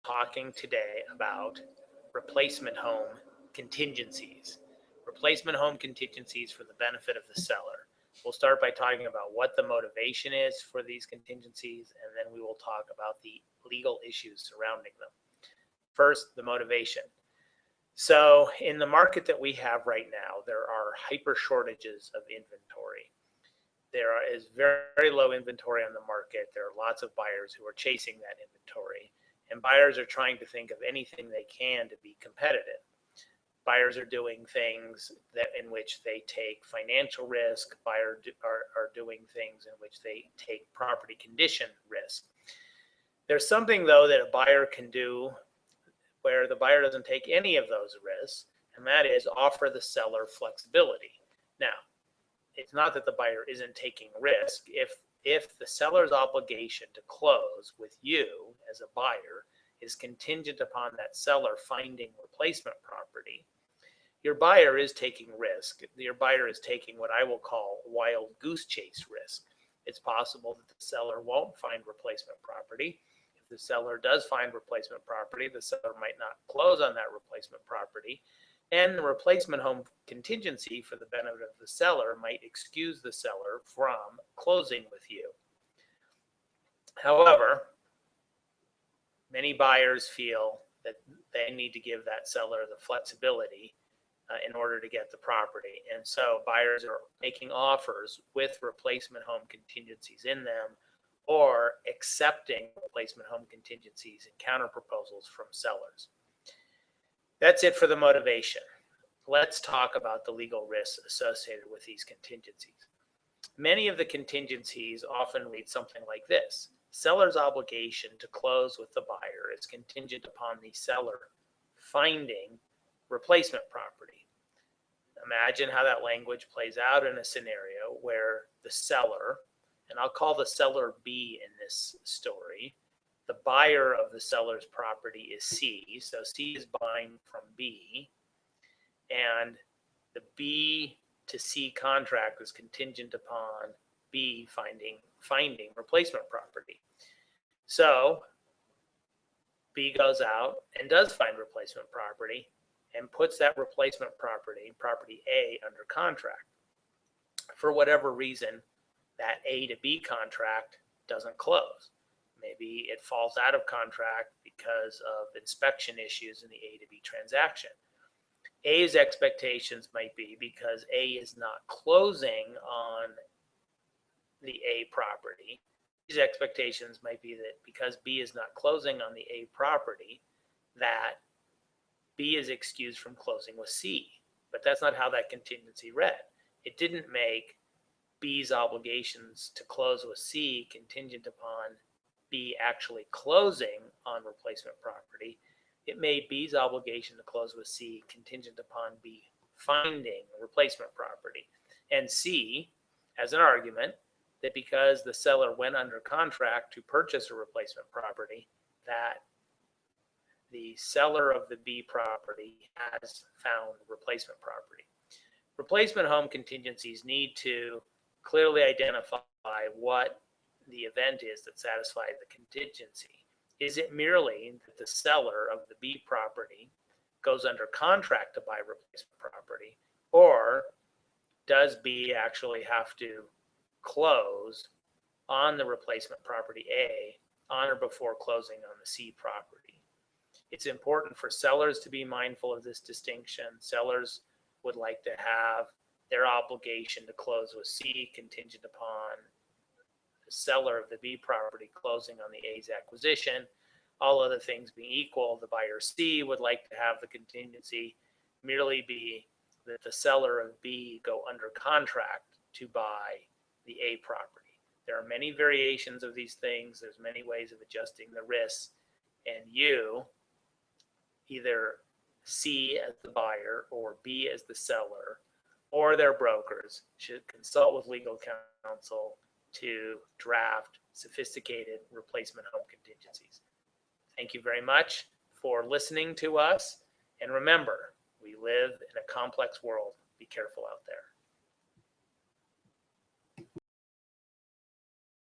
talking today about replacement home contingencies. Replacement home contingencies for the benefit of the seller. We'll start by talking about what the motivation is for these contingencies, and then we will talk about the legal issues surrounding them. First, the motivation. So in the market that we have right now, there are hyper shortages of inventory. There is very low inventory on the market. There are lots of buyers who are chasing that inventory, and buyers are trying to think of anything they can to be competitive. Buyers are doing things in which they take financial risk. Buyers are doing things in which they take property condition risk. There's something, though, that a buyer can do where the buyer doesn't take any of those risks, and that is offer the seller flexibility. Now, it's not that the buyer isn't taking risk. If the seller's obligation to close with you as a buyer is contingent upon that seller finding replacement property, your buyer is taking risk. Your buyer is taking what I will call wild goose chase risk. It's possible that the seller won't find replacement property. If the seller does find replacement property, the seller might not close on that replacement property. And the replacement home contingency for the benefit of the seller might excuse the seller from closing with you. However, many buyers feel that they need to give that seller the flexibility in order to get the property. And so buyers are making offers with replacement home contingencies in them, or accepting replacement home contingencies and counter proposals from sellers. That's it for the motivation. Let's talk about the legal risks associated with these contingencies. Many of the contingencies often read something like this: seller's obligation to close with the buyer is contingent upon the seller finding replacement property. Imagine how that language plays out in a scenario where the seller, and I'll call the seller B in this story, the buyer of the seller's property is C, so C is buying from B, and the B to C contract is contingent upon B finding replacement property. So B goes out and does find replacement property and puts that replacement property A, under contract. For whatever reason, that A to B contract doesn't close. Maybe it falls out of contract because of inspection issues in the A to B transaction. A's expectations might be, because A is not closing on the A property, B's expectations might be that because B is not closing on the A property, that B is excused from closing with C. But that's not how that contingency read. It didn't make B's obligations to close with C contingent upon B actually closing on replacement property. It made B's obligation to close with C contingent upon B finding replacement property. And C has an argument that because the seller went under contract to purchase a replacement property, that the seller of the B property has found replacement property. Replacement home contingencies need to clearly identify what the event is that satisfies the contingency. Is it merely that the seller of the B property goes under contract to buy replacement property, or does B actually have to close on the replacement property A on or before closing on the C property? It's important for sellers to be mindful of this distinction. Sellers would like to have their obligation to close with C contingent upon the seller of the B property closing on the A's acquisition. All other things being equal, the buyer C would like to have the contingency merely be that the seller of B go under contract to buy the A property. There are many variations of these things. There's many ways of adjusting the risks, and you, either C as the buyer or B as the seller, or their brokers, should consult with legal counsel to draft sophisticated replacement home contingencies. Thank you very much for listening to us. And remember, we live in a complex world. Be careful out there.